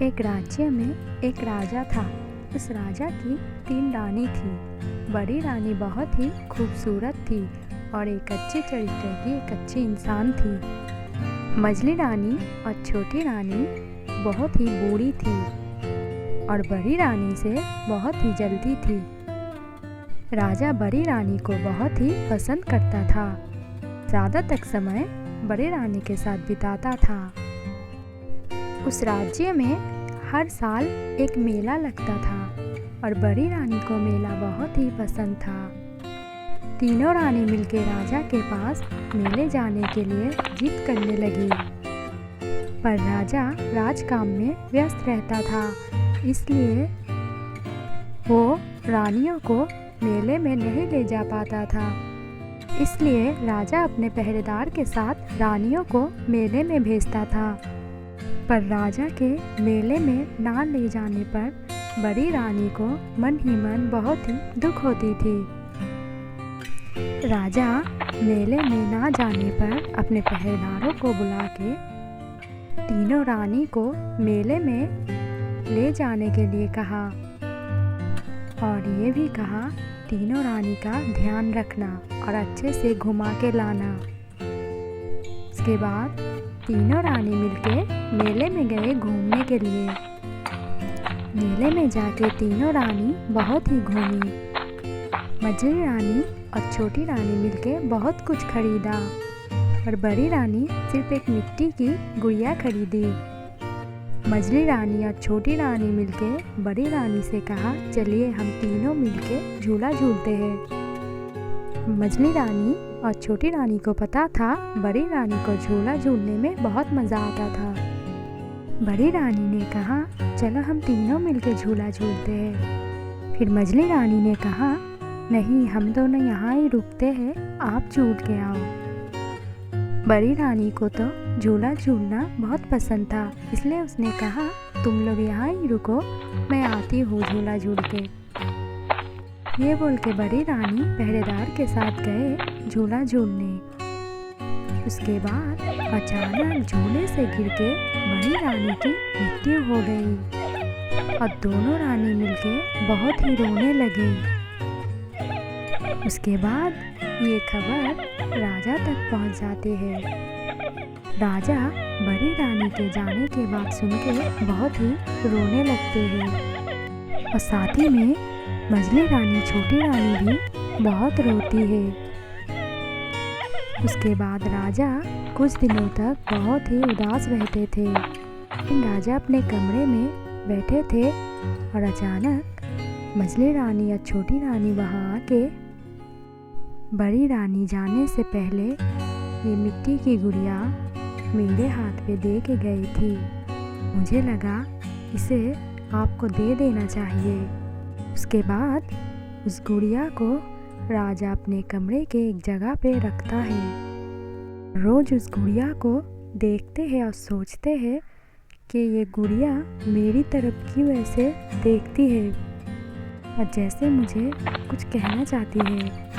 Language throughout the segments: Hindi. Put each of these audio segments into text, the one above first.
एक राज्य में एक राजा था। उस राजा की 3 रानी थी। बड़ी रानी बहुत ही खूबसूरत थी और एक अच्छे चरित्र की एक अच्छी इंसान थी। मझली रानी और छोटी रानी बहुत ही बूढ़ी थी और बड़ी रानी से बहुत ही जल्दी थी। राजा बड़ी रानी को बहुत ही पसंद करता था। ज़्यादातर समय बड़ी रानी के साथ बिताता था। उस राज्य में हर साल एक मेला लगता था और बड़ी रानी को मेला बहुत ही पसंद था। तीनों रानी मिलकर राजा के पास मेले जाने के लिए जिद करने लगी, पर राजा राजकाम में व्यस्त रहता था, इसलिए वो रानियों को मेले में नहीं ले जा पाता था। इसलिए राजा अपने पहरेदार के साथ रानियों को मेले में भेजता था, पर राजा के मेले में ना ले जाने पर बड़ी रानी को मन ही मन बहुत ही दुख होती थी। राजा मेले में ना जाने पर अपने पहरेदारों को बुला के तीनों रानी को मेले में ले जाने के लिए कहा और ये भी कहा तीनों रानी का ध्यान रखना और अच्छे से घुमा के लाना। इसके बाद तीनों रानी मिलके मेले में गए घूमने के लिए। मेले में जाके तीनों रानी बहुत ही घूमी। मझली रानी और छोटी रानी मिलके बहुत कुछ खरीदा और बड़ी रानी सिर्फ एक मिट्टी की गुड़िया खरीदी। मझली रानी और छोटी रानी मिलके बड़ी रानी से कहा, चलिए हम तीनों मिलके झूला झूलते हैं। मझली रानी और छोटी रानी को पता था बड़ी रानी को झूला झूलने में बहुत मज़ा आता था। बड़ी रानी ने कहा, चलो हम तीनों मिलके झूला झूलते हैं। फिर मझली रानी ने कहा, नहीं, हम दोनों यहाँ ही रुकते हैं, आप झूल के आओ। बड़ी रानी को तो झूला झूलना बहुत पसंद था, इसलिए उसने कहा, तुम लोग यहाँ ही रुको, मैं आती हूँ झूला झूल के। ये बोल के बड़ी रानी पहरेदार के साथ गए झूला झूलने। उसके बाद अचानक झूले से गिर के बड़ी रानी की मृत्यु हो गई और दोनों रानी मिलके बहुत ही रोने लगी। उसके बाद ये खबर राजा तक पहुंच जाती है। राजा बड़ी रानी के जाने के बाद सुन के बहुत ही रोने लगते हैं और साथ ही में मझली रानी छोटी रानी भी बहुत रोती है। उसके बाद राजा कुछ दिनों तक बहुत ही उदास रहते थे। राजा अपने कमरे में बैठे थे और अचानक मझली रानी और छोटी रानी वहाँ आके बड़ी रानी जाने से पहले ये मिट्टी की गुड़िया मेरे हाथ पे दे के गई थी। मुझे लगा इसे आपको दे देना चाहिए। उसके बाद उस गुड़िया को राजा अपने कमरे के एक जगह पे रखता है। रोज उस गुड़िया को देखते हैं और सोचते हैं कि ये गुड़िया मेरी तरफ क्यों ऐसे देखती है और जैसे मुझे कुछ कहना चाहती है।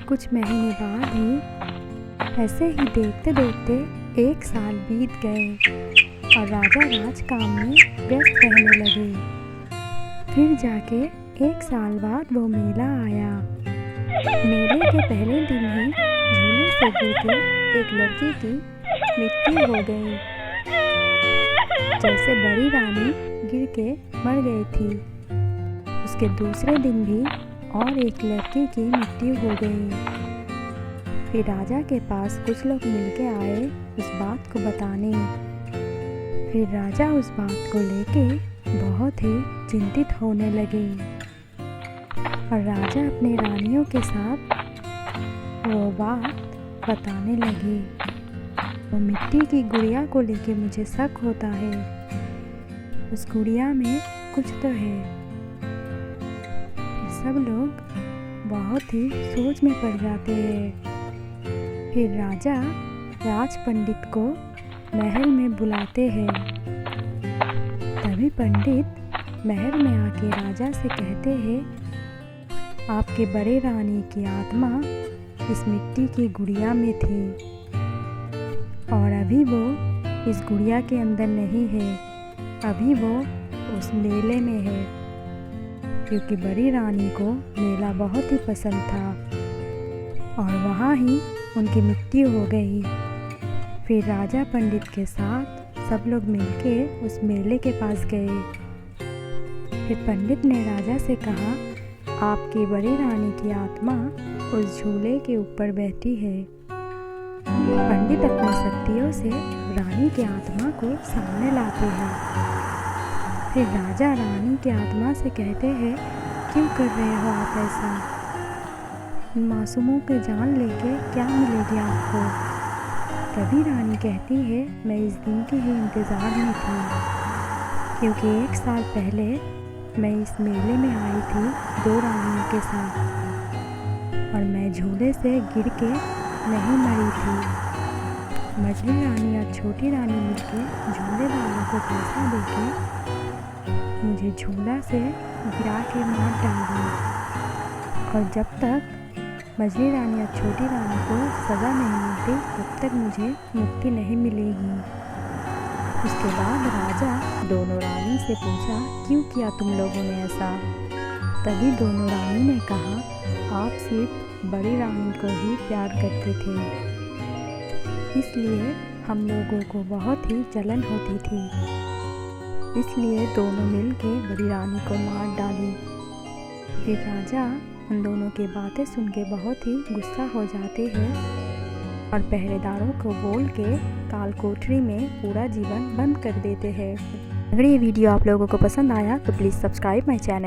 कुछ महीने बाद ही ऐसे ही देखते देखते 1 साल बीत गए और राजा राजकाम में व्यस्त रहने लगे। फिर जाके 1 साल बाद वो मेला आया। मेले के पहले दिन ही झूले से गिर के एक लड़की की मृत्यु हो गई। जैसे बड़ी रानी गिर के मर गई थी, उसके दूसरे दिन भी और एक लड़की की मृत्यु हो गई। फिर राजा के पास कुछ लोग मिलके आए उस बात को बताने। फिर राजा उस बात को लेके बहुत ही चिंतित होने लगे और राजा अपने रानियों के साथ वो बात बताने लगे। वो मिट्टी की गुड़िया को लेके मुझे शक होता है, उस गुड़िया में कुछ तो है। सब लोग बहुत ही सोच में पड़ जाते हैं। फिर राजा राज पंडित को महल में बुलाते हैं। तभी पंडित महल में आके राजा से कहते हैं, आपके बड़े रानी की आत्मा इस मिट्टी की गुड़िया में थी और अभी वो इस गुड़िया के अंदर नहीं है, अभी वो उस मेले में है, क्योंकि बड़ी रानी को मेला बहुत ही पसंद था और वहाँ ही उनकी मृत्यु हो गई। फिर राजा पंडित के साथ सब लोग मिलके उस मेले के पास गए। फिर पंडित ने राजा से कहा, आपकी बड़ी रानी की आत्मा उस झूले के ऊपर बैठी है। पंडित अपनी शक्तियों से रानी की आत्मा को सामने लाते हैं। फिर राजा रानी की आत्मा से कहते हैं, क्यों कर रहे हो आप ऐसा? मासूमों की जान लेके क्या मिलेगी आपको? तभी रानी कहती है, मैं इस दिन के ही इंतज़ार में थी, क्योंकि 1 साल पहले मैं इस मेले में आई थी 2 रानियों के साथ और मैं झूले से गिर के नहीं मरी थी। मझली रानी और छोटी रानी मिलकर झूले वालों को पैसा देके मुझे झूला से गिरा के मार डाली और जब तक मझली रानी और छोटी रानी को सज़ा नहीं मिलती तब तक मुझे मुक्ति नहीं मिलेगी। उसके बाद राजा दोनों रानी से पूछा, क्यों किया तुम लोगों ने ऐसा? तभी दोनों रानी ने कहा, आप सिर्फ बड़ी रानी को ही प्यार करते थे, इसलिए हम लोगों को बहुत ही जलन होती थी, इसलिए दोनों मिलके बड़ी रानी को मार डाली। फिर राजा उन दोनों की बातें सुन के बहुत ही गुस्सा हो जाते हैं और पहरेदारों को बोल के काल कोठरी में पूरा जीवन बंद कर देते हैं। अगर ये वीडियो आप लोगों को पसंद आया तो प्लीज़ सब्सक्राइब माय चैनल।